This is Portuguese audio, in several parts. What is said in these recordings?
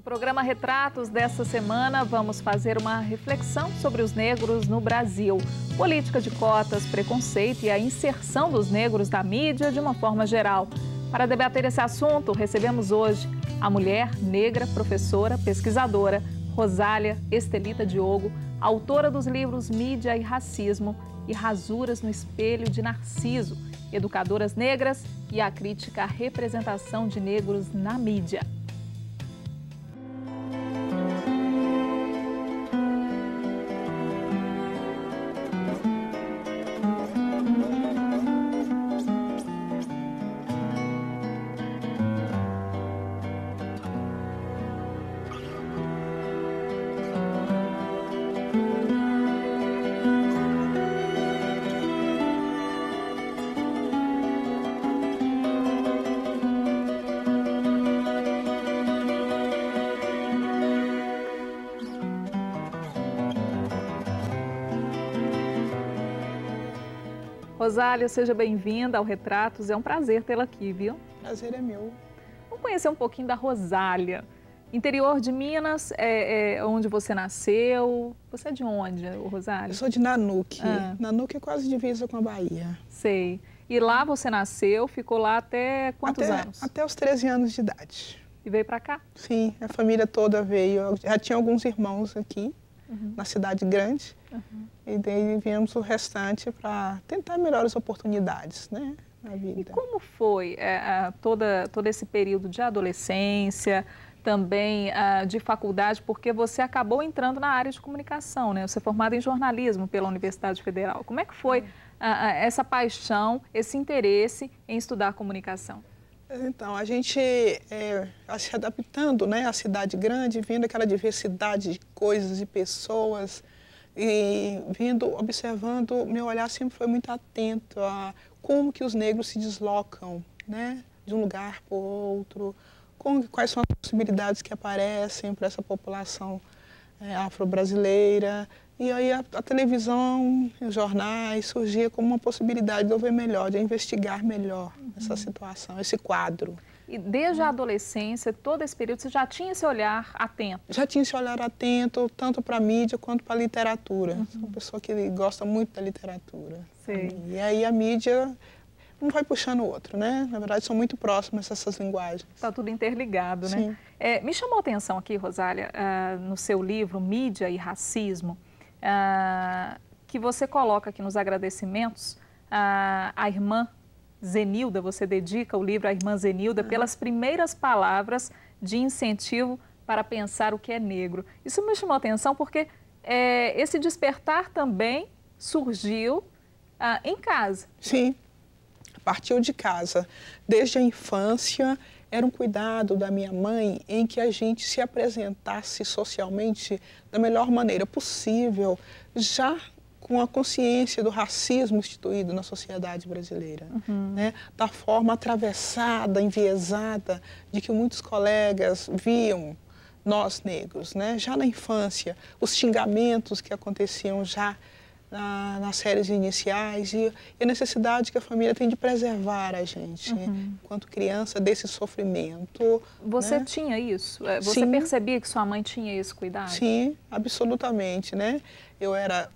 No programa Retratos desta semana, vamos fazer uma reflexão sobre os negros no Brasil. Política de cotas, preconceito e a inserção dos negros na mídia de uma forma geral. Para debater esse assunto, recebemos hoje a mulher negra, professora, pesquisadora, Rosália Estelita Diogo, autora dos livros Mídia e Racismo e Rasuras no Espelho de Narciso, educadoras negras e a crítica à representação de negros na mídia. Rosália, seja bem-vinda ao Retratos, é um prazer tê-la aqui, viu? Prazer é meu. Vamos conhecer um pouquinho da Rosália. Interior de Minas, onde você nasceu. Você é de onde, Rosália? Eu sou de Nanuque. Nanuque é quase divisa com a Bahia. Sei. E lá você nasceu, ficou lá até quantos anos? Até os 13 anos de idade. E veio para cá? Sim, a família toda veio. Eu já tinha alguns irmãos aqui, na cidade grande. E daí viemos o restante para tentar melhores oportunidades, né, na vida. E como foi todo esse período de adolescência, também de faculdade, porque você acabou entrando na área de comunicação, né? Você é formada em jornalismo pela Universidade Federal. Como é que foi essa paixão, esse interesse em estudar comunicação? Então, a gente se adaptando, né, à cidade grande, vendo aquela diversidade de coisas e pessoas, e observando, meu olhar sempre foi muito atento a como que os negros se deslocam, né, de um lugar para o outro, quais são as possibilidades que aparecem para essa população afro-brasileira. E aí a televisão, os jornais surgia como uma possibilidade de eu ver melhor, de investigar melhor essa situação, esse quadro. E desde a adolescência, todo esse período, você já tinha esse olhar atento? Já tinha esse olhar atento, tanto para a mídia quanto para a literatura. Sou uma pessoa que gosta muito da literatura. Sei. E aí a mídia um vai puxando o outro, né? Na verdade, são muito próximas essas linguagens. Está tudo interligado, né? Me chamou a atenção aqui, Rosália, no seu livro Mídia e Racismo, que você coloca aqui nos agradecimentos a irmã Zenilda, você dedica o livro à irmã Zenilda pelas primeiras palavras de incentivo para pensar o que é negro. Isso me chamou a atenção porque esse despertar também surgiu em casa. Sim, partiu de casa. Desde a infância, era um cuidado da minha mãe em que a gente se apresentasse socialmente da melhor maneira possível, já com a consciência do racismo instituído na sociedade brasileira, né? Da forma atravessada, enviesada, de que muitos colegas viam nós negros, né? Já na infância, os xingamentos que aconteciam já nas séries iniciais e a necessidade que a família tem de preservar a gente, enquanto criança, desse sofrimento. Você né? tinha isso? Você percebia que sua mãe tinha esse cuidado? Sim, absolutamente, né? Eu era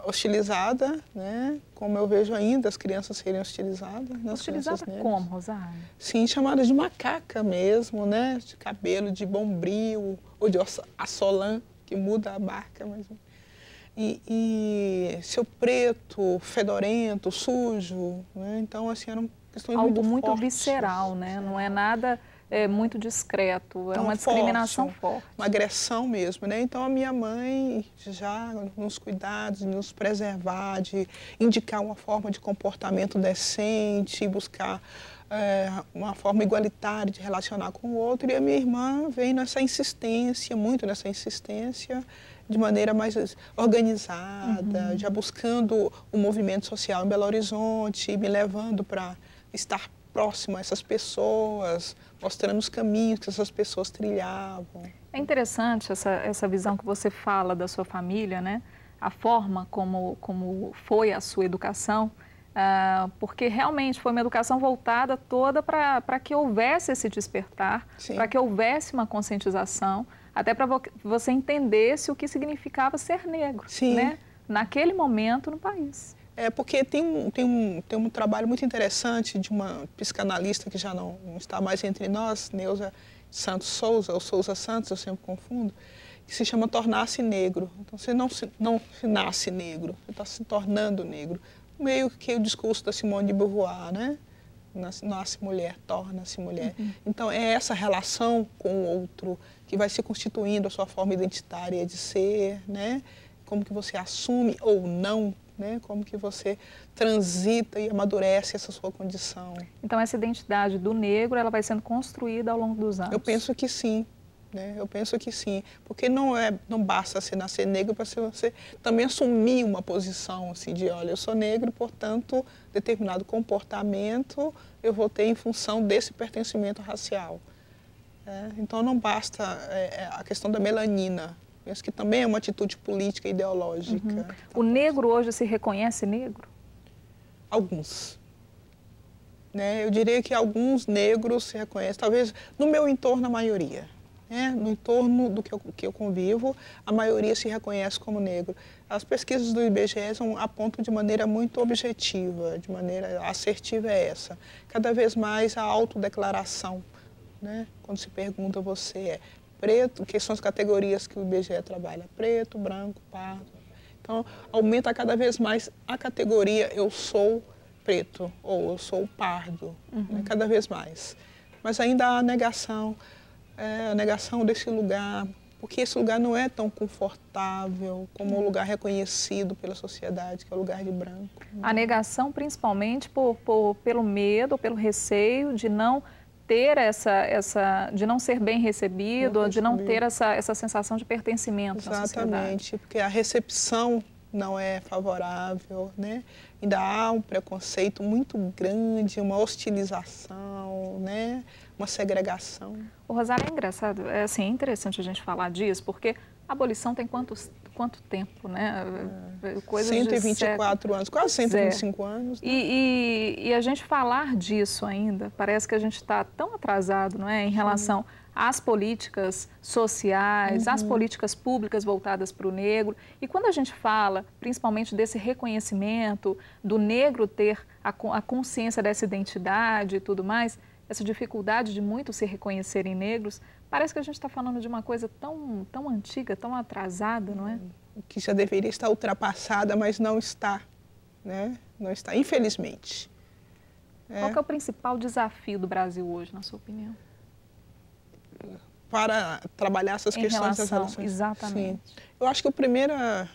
hostilizada, né? Como eu vejo ainda as crianças serem hostilizadas. Hostilizada como, Rosália? Sim, chamada de macaca mesmo, né? De cabelo de bombril ou de assolã, que muda a marca mesmo. E seu preto, fedorento, sujo, né? Então, assim, eram questões algo muito fortes, visceral, né? Não é nada muito discreto, é uma discriminação forte. Uma agressão mesmo, né? Então, a minha mãe já nos cuidados, de nos preservar, de indicar uma forma de comportamento decente, buscar uma forma igualitária de relacionar com o outro. E a minha irmã vem nessa insistência, muito nessa insistência, de maneira mais organizada, já buscando o movimento social em Belo Horizonte, me levando para estar próximo a essas pessoas, mostrando os caminhos que essas pessoas trilhavam. É interessante essa visão que você fala da sua família, né? A forma como foi a sua educação. porque realmente foi uma educação voltada toda para que houvesse esse despertar, para que houvesse uma conscientização, até para você entendesse o que significava ser negro, né? Naquele momento no país. Porque tem um trabalho muito interessante de uma psicanalista que já não está mais entre nós, Neuza Santos Souza, ou Souza Santos, eu sempre confundo, que se chama Tornar-se Negro. Então, você não se nasce negro, você está se tornando negro. Meio que o discurso da Simone de Beauvoir, né? Nasce mulher, torna-se mulher. Então, é essa relação com o outro que vai se constituindo a sua forma identitária de ser, né? Como que você assume ou não, né? Como que você transita e amadurece essa sua condição. Então, essa identidade do negro, ela vai sendo construída ao longo dos anos? Eu penso que sim. Né? Eu penso que sim, porque não basta você nascer negro para você também assumir uma posição assim de, olha, eu sou negro, portanto, determinado comportamento eu vou ter em função desse pertencimento racial. Então não basta a questão da melanina, penso que também é uma atitude política e ideológica. O negro hoje se reconhece negro? Alguns. Né? Eu diria que alguns negros se reconhecem, talvez no meu entorno a maioria. No entorno do que eu convivo, a maioria se reconhece como negro. As pesquisas do IBGE apontam de maneira muito objetiva, de maneira assertiva é essa. Cada vez mais a autodeclaração, né? Quando se pergunta você é preto, que são as categorias que o IBGE trabalha, preto, branco, pardo. Então, aumenta cada vez mais a categoria eu sou preto ou eu sou pardo, né? Cada vez mais. Mas ainda há a negação desse lugar, porque esse lugar não é tão confortável como um lugar reconhecido pela sociedade, que é o lugar de branco. A negação principalmente pelo medo, pelo receio de não ter de não ser bem recebido, de não ter essa sensação de pertencimento na sociedade. Exatamente, porque a recepção não é favorável, né? Ainda há um preconceito muito grande, uma hostilização, né? Uma segregação. O Rosário, é engraçado, é interessante a gente falar disso, porque a abolição tem quanto tempo, né? Coisas 124 anos, quase 125 anos. Né? E a gente falar disso ainda, parece que a gente está tão atrasado, não é? Em relação às políticas sociais, às políticas públicas voltadas para o negro. E quando a gente fala, principalmente desse reconhecimento, do negro ter a consciência dessa identidade e tudo mais, essa dificuldade de muitos se reconhecerem negros, parece que a gente está falando de uma coisa tão antiga, tão atrasada, não é? Que já deveria estar ultrapassada, mas não está, né? Não está, infelizmente. Qual que é o principal desafio do Brasil hoje, na sua opinião? Para trabalhar essas questões das relações. Exatamente. Sim. Eu acho que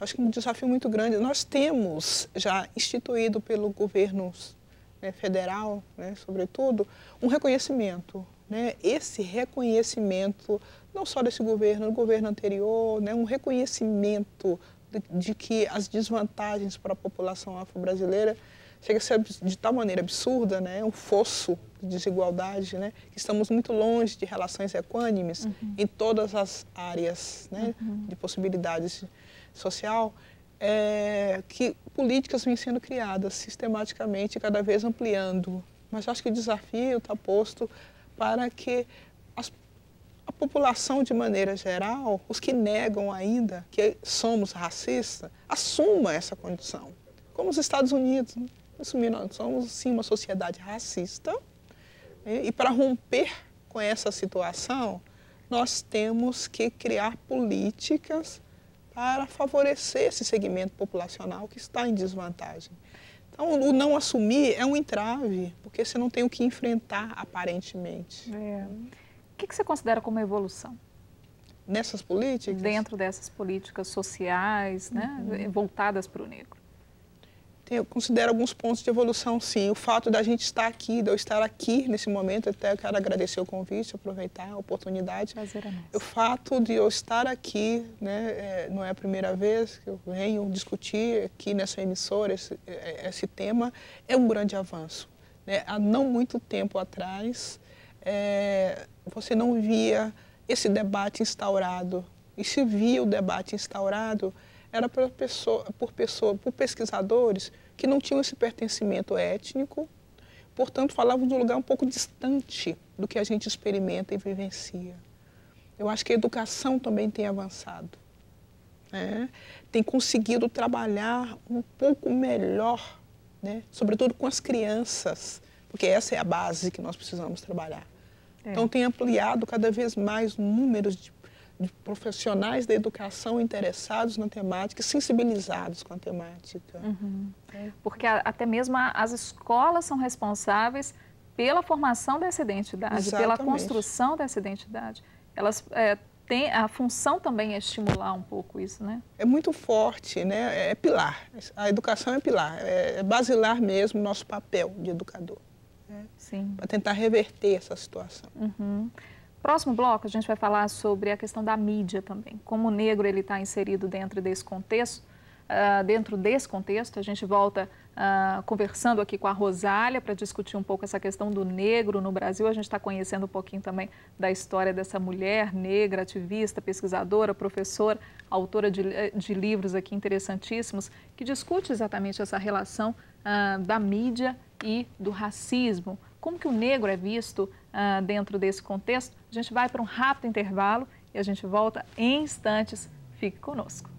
acho que um desafio muito grande, nós temos já instituído pelo governo federal, né, sobretudo, um reconhecimento. Né? Esse reconhecimento, não só desse governo, do governo anterior, né, um reconhecimento de que as desvantagens para a população afro-brasileira chega a ser de tal maneira absurda, né, um fosso de desigualdade, né, que estamos muito longe de relações equânimes em todas as áreas, né, de possibilidades social. Que políticas vêm sendo criadas sistematicamente, cada vez ampliando. Mas acho que o desafio está posto para que a população, de maneira geral, os que negam ainda que somos racistas, assuma essa condição. Como os Estados Unidos, né? Nós somos, sim, uma sociedade racista, né? E para romper com essa situação, nós temos que criar políticas para favorecer esse segmento populacional que está em desvantagem. Então, o não assumir é um entrave, porque você não tem o que enfrentar, aparentemente. O que você considera como evolução? Nessas políticas? Dentro dessas políticas sociais, né, voltadas para o negro. Eu considero alguns pontos de evolução, sim. O fato da gente estar aqui, de eu estar aqui nesse momento, até eu quero agradecer o convite, aproveitar a oportunidade. Prazer é nosso. O fato de eu estar aqui, né, não é a primeira vez que eu venho discutir aqui nessa emissora esse tema, é um grande avanço. Né? Há não muito tempo atrás, você não via esse debate instaurado. E se via o debate instaurado, era por pesquisadores que não tinham esse pertencimento étnico, portanto, falavam de um lugar um pouco distante do que a gente experimenta e vivencia. Eu acho que a educação também tem avançado, né? Tem conseguido trabalhar um pouco melhor, né? Sobretudo com as crianças, porque essa é a base que nós precisamos trabalhar. Então, tem ampliado cada vez mais o número de profissionais da educação interessados na temática, sensibilizados com a temática. Porque até mesmo as escolas são responsáveis pela formação dessa identidade, Exatamente. pela construção dessa identidade. Elas têm, a função também é estimular um pouco isso, né? É muito forte, né? É pilar. A educação é pilar, é basilar mesmo o nosso papel de educador. Sim. Para tentar reverter essa situação. Próximo bloco, a gente vai falar sobre a questão da mídia também. Como o negro está inserido dentro desse contexto. A gente volta conversando aqui com a Rosália para discutir um pouco essa questão do negro no Brasil. A gente está conhecendo um pouquinho também da história dessa mulher negra, ativista, pesquisadora, professora, autora de livros aqui interessantíssimos, que discute exatamente essa relação da mídia e do racismo. Como que o negro é visto dentro desse contexto? A gente vai para um rápido intervalo e a gente volta em instantes. Fique conosco.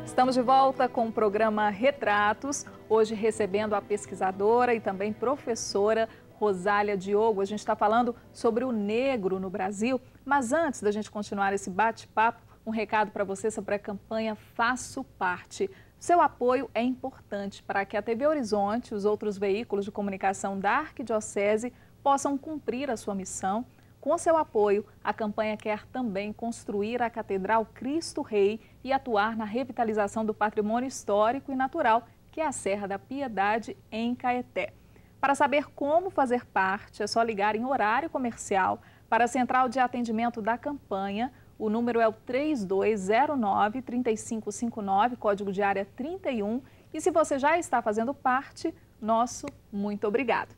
Estamos de volta com o programa Retratos, hoje recebendo a pesquisadora e também professora Rosália Diogo. A gente está falando sobre o negro no Brasil, mas antes da gente continuar esse bate-papo, um recado para você sobre a campanha Faço Parte. Seu apoio é importante para que a TV Horizonte e os outros veículos de comunicação da Arquidiocese possam cumprir a sua missão. Com seu apoio, a campanha quer também construir a Catedral Cristo Rei e atuar na revitalização do patrimônio histórico e natural, que é a Serra da Piedade, em Caeté. Para saber como fazer parte, é só ligar em horário comercial para a central de atendimento da campanha. O número é o 3209-3559, código de área 31. E se você já está fazendo parte, nosso muito obrigado.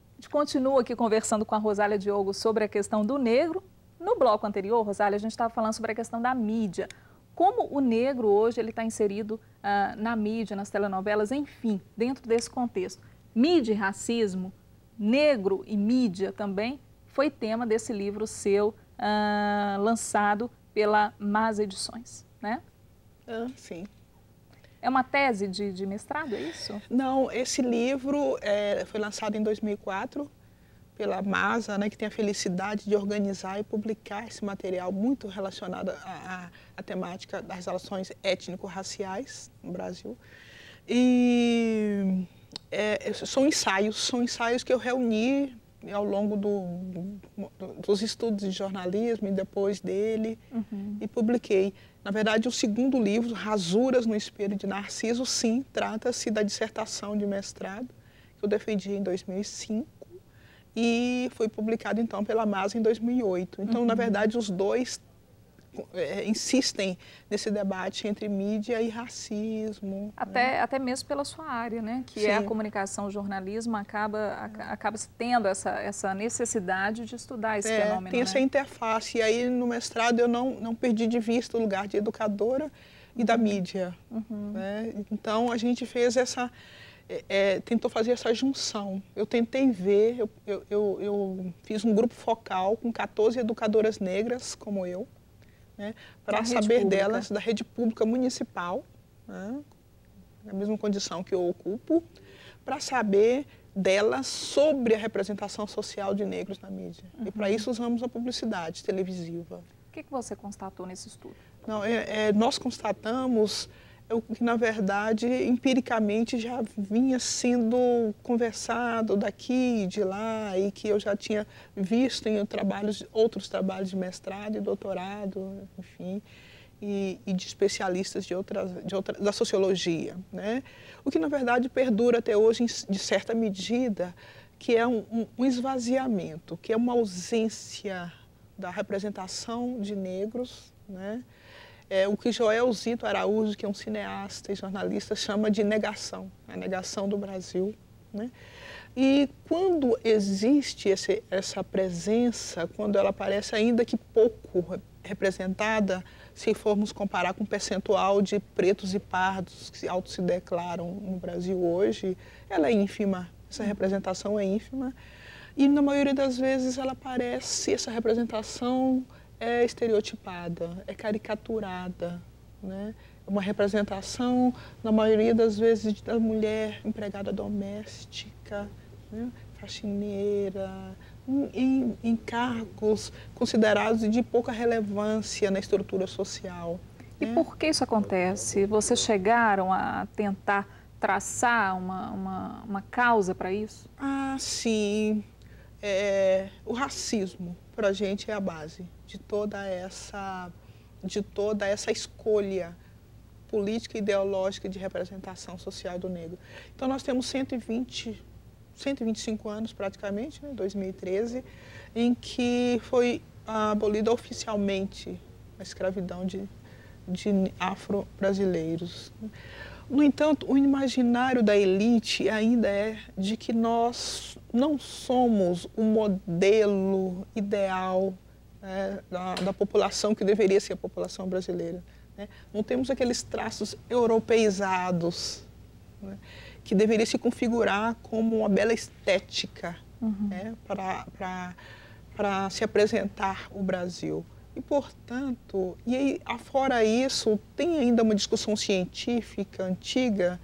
A gente continua aqui conversando com a Rosália Diogo sobre a questão do negro. No bloco anterior, Rosália, a gente estava falando sobre a questão da mídia. Como o negro hoje ele está inserido na mídia, nas telenovelas, enfim, dentro desse contexto. Mídia e racismo, negro e mídia também, foi tema desse livro seu, lançado pela Mas Edições, né? Sim. É uma tese de mestrado, é isso? Não, esse livro foi lançado em 2004 pela MASA, né, que tem a felicidade de organizar e publicar esse material muito relacionado à temática das relações étnico-raciais no Brasil. E são ensaios que eu reuni ao longo dos estudos de jornalismo e depois dele, e publiquei. Na verdade, o segundo livro, Rasuras no Espelho de Narciso, sim, trata-se da dissertação de mestrado, que eu defendi em 2005, e foi publicado, então, pela MASA em 2008. Então, na verdade, os dois insistem nesse debate entre mídia e racismo. Até mesmo pela sua área, né? Que é a comunicação, o jornalismo, acaba tendo essa necessidade de estudar esse fenômeno. Tem essa interface. E aí, no mestrado, eu não perdi de vista o lugar de educadora e da mídia. Né? Então, a gente fez tentou fazer essa junção. Eu tentei ver, eu fiz um grupo focal com 14 educadoras negras, como eu, né, para saber delas, da rede pública municipal, né, na mesma condição que eu ocupo, para saber delas sobre a representação social de negros na mídia. E para isso usamos a publicidade televisiva. O que você constatou nesse estudo? Não, nós constatamos o que, na verdade, empiricamente já vinha sendo conversado daqui e de lá, e que eu já tinha visto em outros trabalhos de mestrado e doutorado, enfim, e de especialistas da sociologia, né? O que, na verdade, perdura até hoje, de certa medida, que é um esvaziamento, que é uma ausência da representação de negros, né? O que Joel Zito Araújo, que é um cineasta e jornalista, chama de negação, a negação do Brasil, né? E quando existe essa presença, quando ela aparece ainda que pouco representada, se formos comparar com o percentual de pretos e pardos que se declaram no Brasil hoje, ela é ínfima, essa representação é ínfima. E na maioria das vezes ela aparece, essa representação é estereotipada, é caricaturada, né? É uma representação, na maioria das vezes, da mulher empregada doméstica, né? Faxineira, em cargos considerados de pouca relevância na estrutura social. E por que isso acontece? Vocês chegaram a tentar traçar uma causa para isso? Ah, sim. O racismo, para a gente, é a base de toda essa escolha política e ideológica de representação social do negro. Então, nós temos 125 anos, praticamente, né, 2013, em que foi abolida oficialmente a escravidão de afro-brasileiros. No entanto, o imaginário da elite ainda é de que nós não somos o modelo ideal, né, da população que deveria ser a população brasileira, né? Não temos aqueles traços europeizados, né, que deveria se configurar como uma bela estética, né, para se apresentar o Brasil. E, portanto, afora isso, tem ainda uma discussão científica antiga,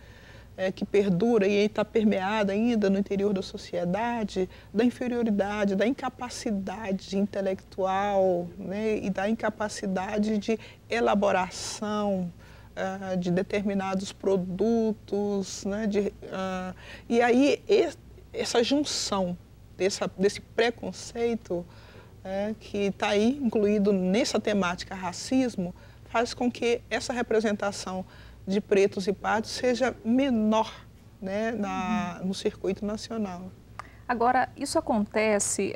que perdura e está permeada ainda no interior da sociedade, da inferioridade, da incapacidade intelectual, né, e da incapacidade de elaboração de determinados produtos, né, e aí essa junção desse preconceito que está aí incluído nessa temática racismo, faz com que essa representação de pretos e pardos seja menor, né, no circuito nacional. Agora, isso acontece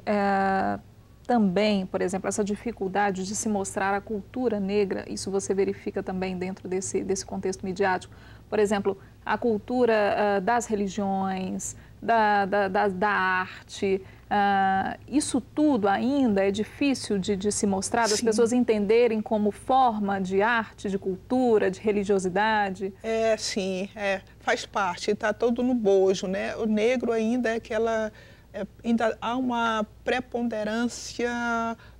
também, por exemplo, essa dificuldade de se mostrar a cultura negra, isso você verifica também dentro desse contexto midiático. Por exemplo, a cultura das religiões, da arte, isso tudo ainda é difícil de se mostrar, das pessoas entenderem como forma de arte, de cultura, de religiosidade? Sim, faz parte, está todo no bojo, né? O negro ainda é aquela... ainda há uma preponderância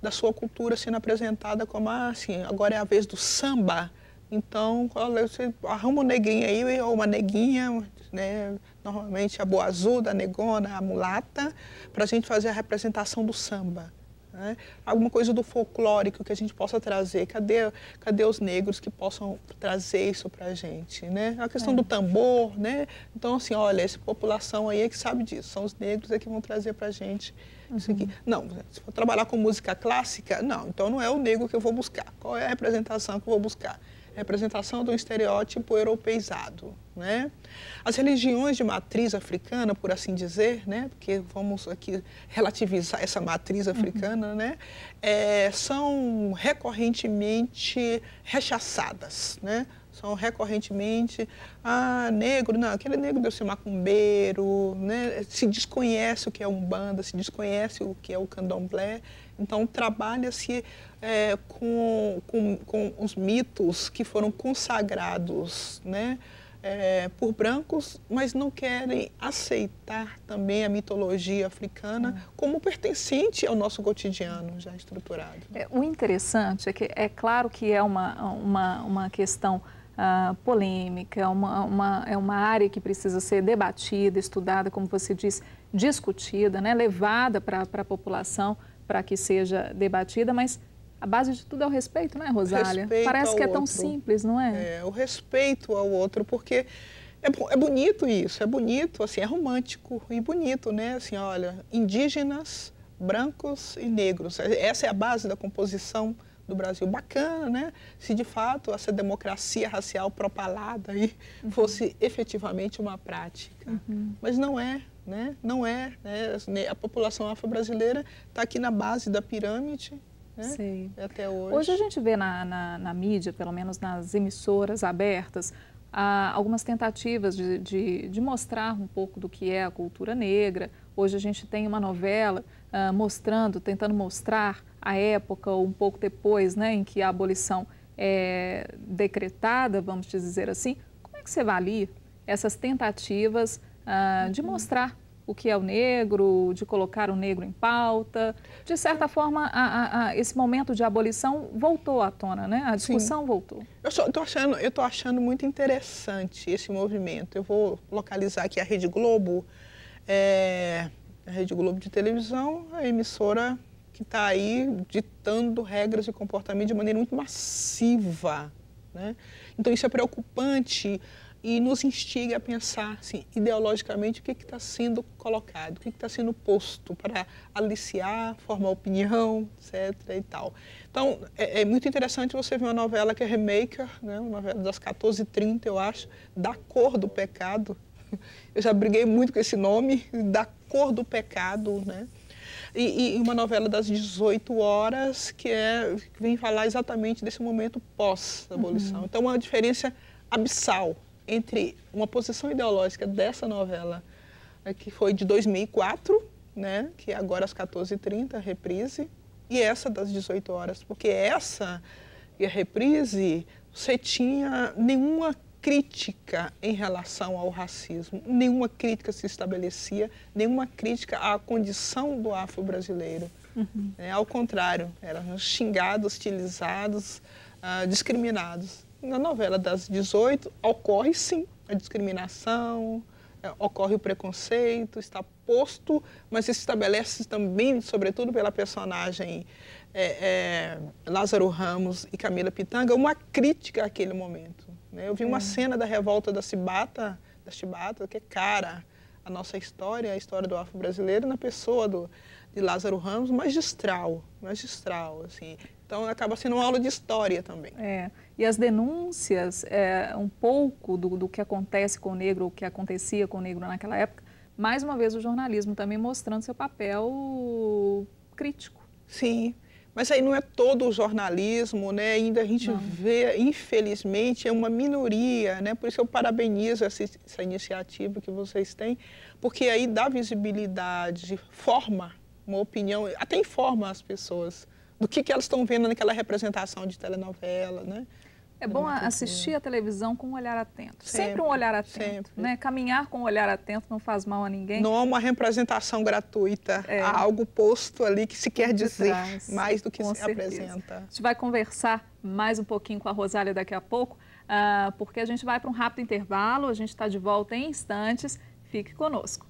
da sua cultura sendo apresentada como, assim, agora é a vez do samba. Então, você arruma um negrinho aí, ou uma neguinha, né? Normalmente a boa azul, da negona, a mulata, para a gente fazer a representação do samba, né? Alguma coisa do folclórico que a gente possa trazer. Cadê os negros que possam trazer isso para a gente, né? A questão do tambor, né? Então, assim, olha, essa população aí é que sabe disso, são os negros que vão trazer para a gente isso aqui. Não, se for trabalhar com música clássica, não, então não é o negro que eu vou buscar. Qual é a representação que eu vou buscar? Representação de um estereótipo europeizado, né? As religiões de matriz africana, por assim dizer, né? Porque vamos aqui relativizar essa matriz africana, né? São recorrentemente rechaçadas, né? São recorrentemente, negro, não, aquele negro deve ser macumbeiro, né? Se desconhece o que é umbanda, se desconhece o que é o candomblé. Então, trabalha-se com os mitos que foram consagrados, né, por brancos, mas não querem aceitar também a mitologia africana como pertencente ao nosso cotidiano já estruturado. O interessante é que é claro que é uma questão polêmica, é uma área que precisa ser debatida, estudada, como você disse, discutida, né, levada para a população para que seja debatida, mas a base de tudo é o respeito, não é, Rosália? Respeito Parece que é tão outro. Simples, não é? O respeito ao outro, porque é bonito isso, é bonito, assim, é romântico e bonito, né? Assim, olha, indígenas, brancos e negros, essa é a base da composição do Brasil. Bacana, né? Se de fato essa democracia racial propalada aí fosse efetivamente uma prática. Mas não é, né? Não é, né? A população afro-brasileira está aqui na base da pirâmide, né? Sei. Até hoje. Hoje a gente vê na mídia, pelo menos nas emissoras abertas, algumas tentativas de mostrar um pouco do que é a cultura negra. Hoje a gente tem uma novela tentando mostrar a época, ou um pouco depois, né, em que a abolição é decretada, vamos dizer assim. Como é que você avalia essas tentativas de mostrar o que é o negro, de colocar o negro em pauta? De certa forma, esse momento de abolição voltou à tona, né? A discussão voltou. Eu tô achando muito interessante esse movimento. Eu vou localizar aqui a Rede Globo, a Rede Globo de televisão, a emissora que está aí ditando regras de comportamento de maneira muito massiva, né? Então isso é preocupante e nos instiga a pensar, assim, ideologicamente, o que está sendo colocado, o que está sendo posto para aliciar, formar opinião, etc. e tal. Então, é muito interessante você ver uma novela que é Remaker, né, uma novela das 14h30, eu acho, Da Cor do Pecado. Eu já briguei muito com esse nome, Da Cor do Pecado, né? E uma novela das 18 horas, que vem falar exatamente desse momento pós-abolição. Então, uma diferença abissal entre uma posição ideológica dessa novela, que foi de 2004, né, que é agora às 14h30, reprise, e essa das 18 horas, porque essa e a reprise, você tinha nenhuma crítica em relação ao racismo, nenhuma crítica se estabelecia, nenhuma crítica à condição do afro-brasileiro. Ao contrário, eram xingados, hostilizados, discriminados. Na novela das 18, ocorre sim a discriminação, ocorre o preconceito, está posto, mas se estabelece também, sobretudo pela personagem Lázaro Ramos e Camila Pitanga, uma crítica àquele momento. Eu vi uma cena da revolta da Chibata, que é cara a nossa história, a história do afro-brasileiro, na pessoa de Lázaro Ramos, magistral, assim. Então, acaba sendo uma aula de história também. E as denúncias, um pouco do que acontece com o negro, o que acontecia com o negro naquela época, mais uma vez o jornalismo também mostrando seu papel crítico. Sim, mas aí não é todo o jornalismo, né? Ainda a gente vê, infelizmente, é uma minoria, né? Por isso eu parabenizo essa iniciativa que vocês têm, porque aí dá visibilidade, forma uma opinião, até informa as pessoas do que elas estão vendo naquela representação de telenovela, né? É bom assistir a televisão com um olhar atento. Sempre um olhar atento. Né? Caminhar com um olhar atento não faz mal a ninguém. Não é uma representação gratuita. Há algo posto ali que se quer dizer mais do que se apresenta. A gente vai conversar mais um pouquinho com a Rosália daqui a pouco, porque a gente vai para um rápido intervalo. A gente está de volta em instantes. Fique conosco.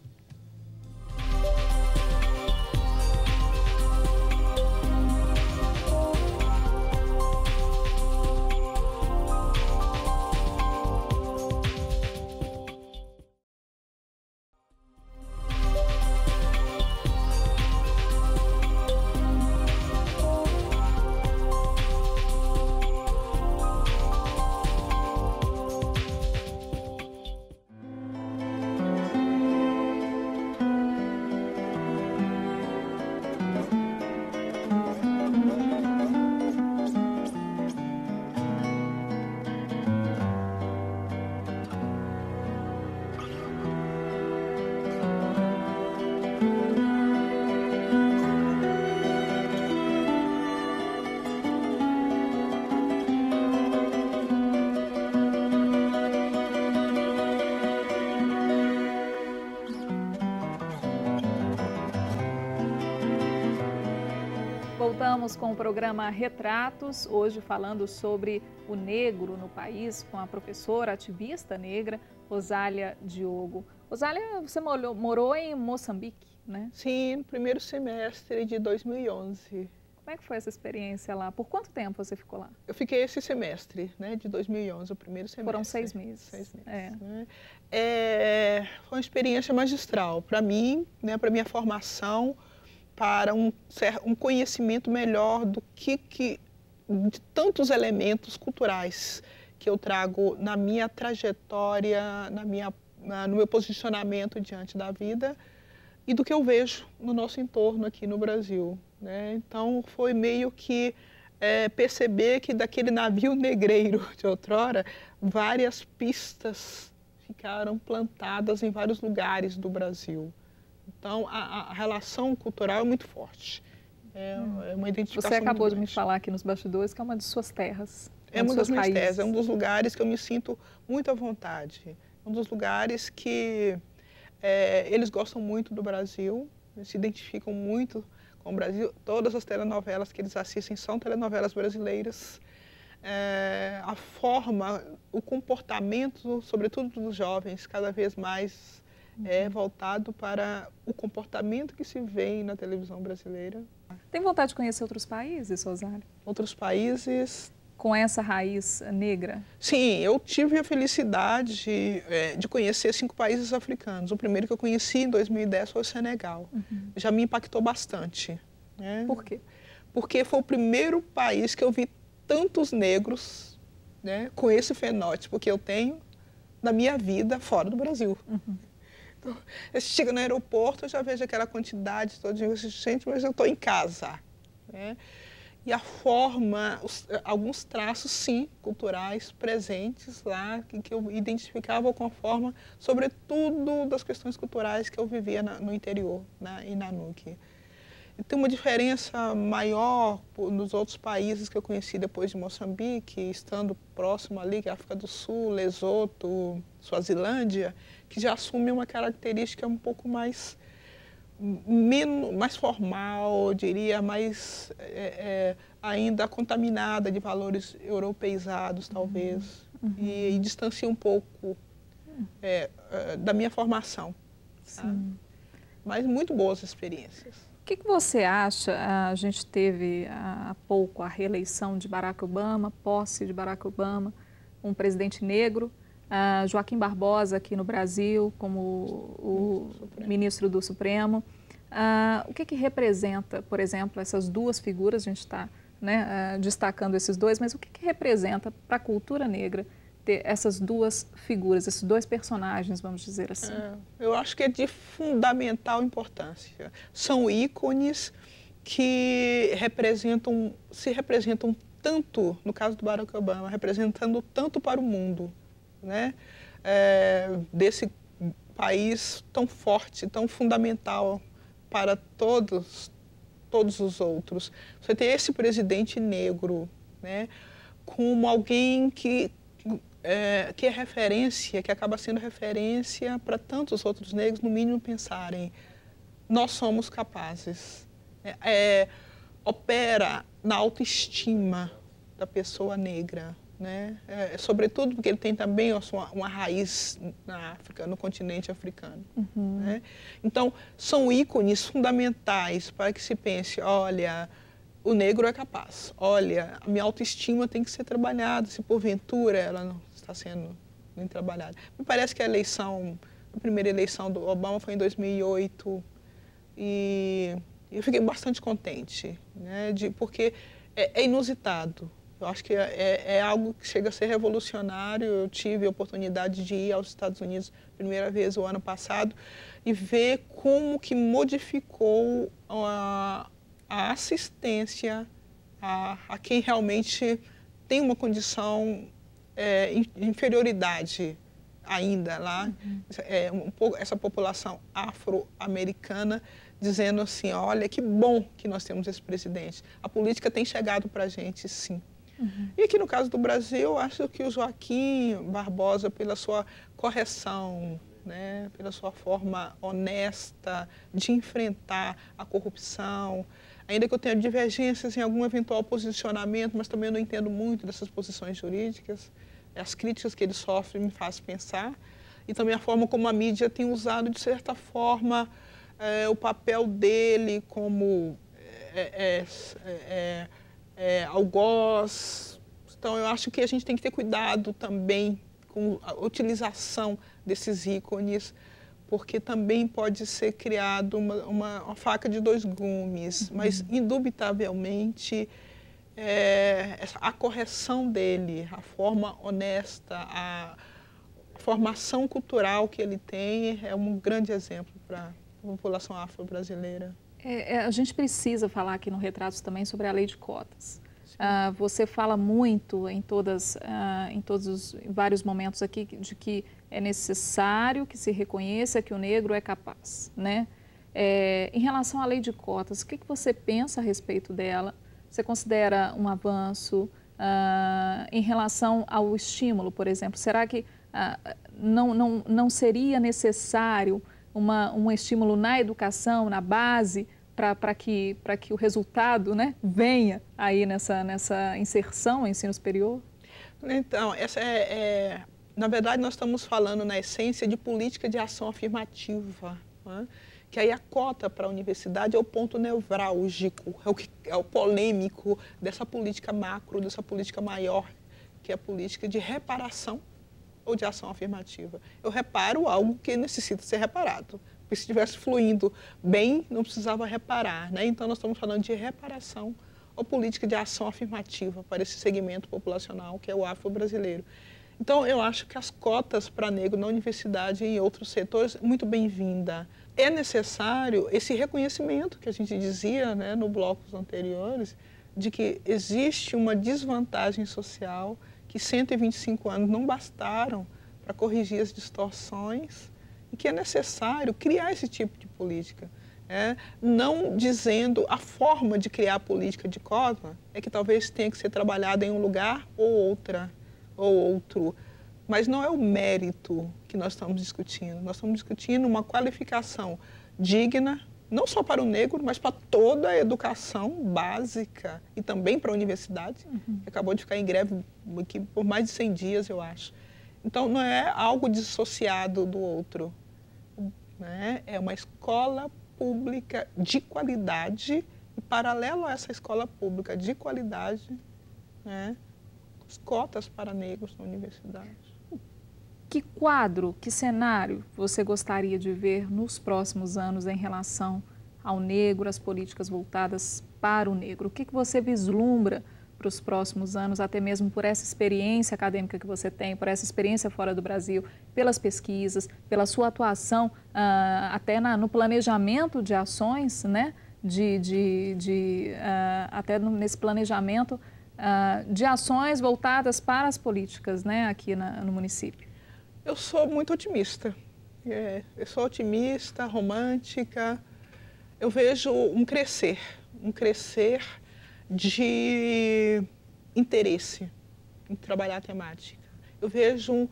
Voltamos com o programa Retratos, hoje falando sobre o negro no país, com a professora ativista negra, Rosália Diogo. Rosália, você morou em Moçambique, né? Sim, no primeiro semestre de 2011. Como é que foi essa experiência lá? Por quanto tempo você ficou lá? Eu fiquei esse semestre, né, de 2011, o primeiro semestre. Foram 6 meses. 6 meses. É. Né? Foi uma experiência magistral para mim, né, para minha formação, para um conhecimento melhor de tantos elementos culturais que eu trago na minha trajetória, no meu posicionamento diante da vida e do que eu vejo no nosso entorno aqui no Brasil. Né? Então, foi meio que perceber que daquele navio negreiro de outrora, várias pistas ficaram plantadas em vários lugares do Brasil. Então, a relação cultural é muito forte. É uma identificação. Você acabou de me grande. falar aqui nos bastidores que é uma de suas terras. É uma das minhas terras, é um dos lugares que eu me sinto muito à vontade. Um dos lugares que eles gostam muito do Brasil, se identificam muito com o Brasil. Todas as telenovelas que eles assistem são telenovelas brasileiras. A forma, o comportamento, sobretudo dos jovens, cada vez mais é voltado para o comportamento que se vê na televisão brasileira. Tem vontade de conhecer outros países, Rosália? Outros países... Com essa raiz negra? Sim, eu tive a felicidade de conhecer 5 países africanos. O primeiro que eu conheci em 2010 foi o Senegal. Já me impactou bastante. Né? Por quê? Porque foi o primeiro país que eu vi tantos negros, né, com esse fenótipo que eu tenho na minha vida fora do Brasil. Então, eu chego no aeroporto, eu já vejo aquela quantidade toda de gente, mas eu estou em casa. Né? E a forma, alguns traços, sim, culturais presentes lá, que eu identificava com a forma, sobretudo das questões culturais que eu vivia no interior, em Nanuque. E tem uma diferença maior nos outros países que eu conheci depois de Moçambique, estando próximo ali, que é a África do Sul, Lesoto, Suazilândia, que já assume uma característica um pouco mais formal, eu diria, mais ainda contaminada de valores europeizados, talvez, e distancia um pouco da minha formação. Tá? Mas muito boas experiências. O que você acha? A gente teve há pouco a reeleição de Barack Obama, posse de Barack Obama, um presidente negro, Joaquim Barbosa aqui no Brasil como o ministro do Supremo. O que representa, por exemplo, essas duas figuras, a gente está destacando esses dois, mas o que representa para a cultura negra ter essas duas figuras, esses dois personagens, vamos dizer assim? Eu acho que é de fundamental importância. São ícones que se representam tanto, no caso do Barack Obama, representando tanto para o mundo, né? Desse país tão forte, tão fundamental para todos os outros. Você tem esse presidente negro, né, como alguém que é referência, que acaba sendo referência para tantos outros negros, no mínimo pensarem, nós somos capazes. Opera na autoestima da pessoa negra, né? Sobretudo porque ele tem também uma raiz na África, no continente africano. Né? Então, são ícones fundamentais para que se pense, olha, o negro é capaz, olha, a minha autoestima tem que ser trabalhada, se porventura ela não está sendo nem trabalhada. Me parece que a primeira eleição do Obama foi em 2008 e eu fiquei bastante contente, né? Porque é inusitado. Eu acho que é algo que chega a ser revolucionário. Eu tive a oportunidade de ir aos Estados Unidos primeira vez o ano passado e ver como que modificou a assistência a quem realmente tem uma condição de inferioridade ainda lá. Essa população afro-americana dizendo assim, olha, que bom que nós temos esse presidente. A política tem chegado para a gente, sim. E aqui no caso do Brasil, acho que o Joaquim Barbosa, pela sua correção, né, pela sua forma honesta de enfrentar a corrupção, ainda que eu tenha divergências em algum eventual posicionamento, mas também eu não entendo muito dessas posições jurídicas. As críticas que ele sofre me fazem pensar, e também a forma como a mídia tem usado, de certa forma, o papel dele como algoz. Então, eu acho que a gente tem que ter cuidado também com a utilização desses ícones, porque também pode ser criado uma faca de dois gumes, mas, indubitavelmente, a correção dele, a forma honesta, a formação cultural que ele tem é um grande exemplo para a população afro-brasileira. A gente precisa falar aqui no Retratos também sobre a lei de cotas. Você fala muito em vários momentos aqui de que é necessário que se reconheça que o negro é capaz, né? Em relação à lei de cotas, o que você pensa a respeito dela? Você considera um avanço em relação ao estímulo, por exemplo? Será que não seria necessário um estímulo na educação, na base, para que o resultado, né, venha aí nessa inserção ao ensino superior? Então, na verdade, nós estamos falando, na essência, de política de ação afirmativa, né? Que aí a cota para a universidade é o ponto nevrálgico, é o polêmico dessa política macro, dessa política maior, que é a política de reparação ou de ação afirmativa. Eu reparo algo que necessita ser reparado. Porque se estivesse fluindo bem, não precisava reparar, né? Então, nós estamos falando de reparação ou política de ação afirmativa para esse segmento populacional, que é o afro-brasileiro. Então, eu acho que as cotas para negro na universidade e em outros setores, muito bem-vinda. É necessário esse reconhecimento que a gente dizia, né, no blocos anteriores, de que existe uma desvantagem social, que 125 anos não bastaram para corrigir as distorções, e que é necessário criar esse tipo de política. Não dizendo a forma de criar a política de cota é que talvez tenha que ser trabalhada em um lugar ou outro, mas não é o mérito que nós estamos discutindo. Nós estamos discutindo uma qualificação digna, não só para o negro, mas para toda a educação básica e também para a universidade, que acabou de ficar em greve aqui por mais de 100 dias, eu acho. Então, não é algo dissociado do outro, né? É uma escola pública de qualidade e, paralelo a essa escola pública de qualidade, né, as cotas para negros na universidade. Que quadro, que cenário você gostaria de ver nos próximos anos em relação ao negro, as políticas voltadas para o negro? O que você vislumbra para os próximos anos, até mesmo por essa experiência acadêmica que você tem, por essa experiência fora do Brasil, pelas pesquisas, pela sua atuação até no planejamento de ações, né? Até nesse planejamento de ações voltadas para as políticas, né, aqui no município? Eu sou muito otimista. Eu sou otimista, romântica. Eu vejo um crescer de interesse em trabalhar a temática. Eu vejo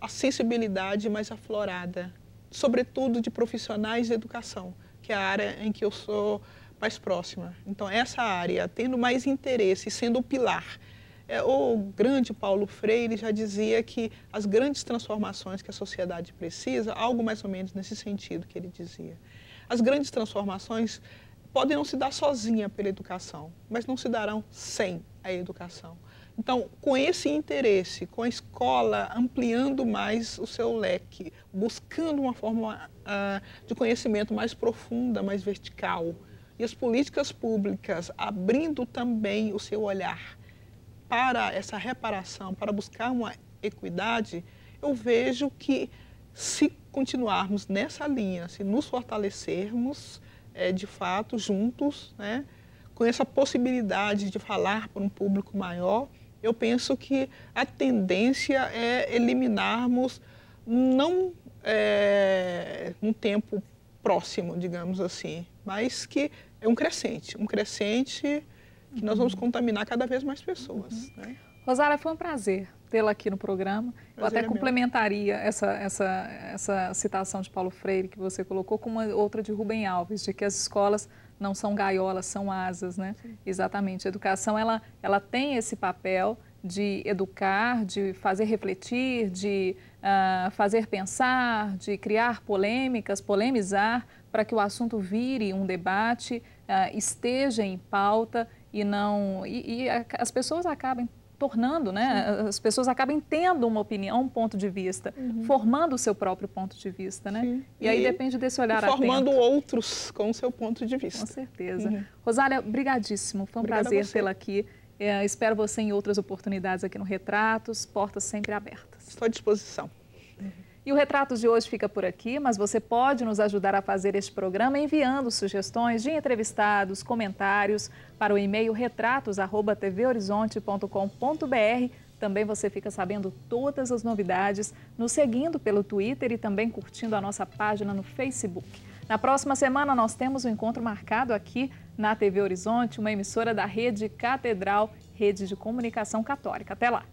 a sensibilidade mais aflorada, sobretudo de profissionais de educação, que é a área em que eu sou mais próxima. Então, essa área, tendo mais interesse, sendo o pilar. O grande Paulo Freire já dizia que as grandes transformações que a sociedade precisa, algo mais ou menos nesse sentido que ele dizia. As grandes transformações podem não se dar sozinha pela educação, mas não se darão sem a educação. Então, com esse interesse, com a escola ampliando mais o seu leque, buscando uma forma de conhecimento mais profunda, mais vertical, e as políticas públicas abrindo também o seu olhar para essa reparação, para buscar uma equidade, eu vejo que, se continuarmos nessa linha, se nos fortalecermos, de fato, juntos, né, com essa possibilidade de falar para um público maior, eu penso que a tendência é eliminarmos, não num tempo próximo, digamos assim, mas que é um crescente que nós vamos contaminar cada vez mais pessoas. Né? Rosália, foi um prazer tê-la aqui no programa. Eu até complementaria essa citação de Paulo Freire que você colocou com uma outra de Rubem Alves, de que as escolas não são gaiolas, são asas, né? Exatamente. A educação, ela tem esse papel de educar, de fazer refletir, de fazer pensar, de criar polêmicas, polemizar, para que o assunto vire um debate, esteja em pauta e não as pessoas acabem tornando, né? As pessoas acabem tendo uma opinião, um ponto de vista, formando o seu próprio ponto de vista, né? Sim. E aí depende desse olhar atento. Formando outros com o seu ponto de vista. Com certeza. Rosália, brigadíssimo. Foi um Obrigada prazer tê-la aqui. Espero você em outras oportunidades aqui no Retratos, portas sempre abertas. Estou à disposição. E o Retratos de hoje fica por aqui, mas você pode nos ajudar a fazer este programa enviando sugestões de entrevistados, comentários para o e-mail retratos@tvhorizonte.com.br. Também você fica sabendo todas as novidades, nos seguindo pelo Twitter e também curtindo a nossa página no Facebook. Na próxima semana nós temos um encontro marcado aqui na TV Horizonte, uma emissora da Rede Catedral, Rede de Comunicação Católica. Até lá!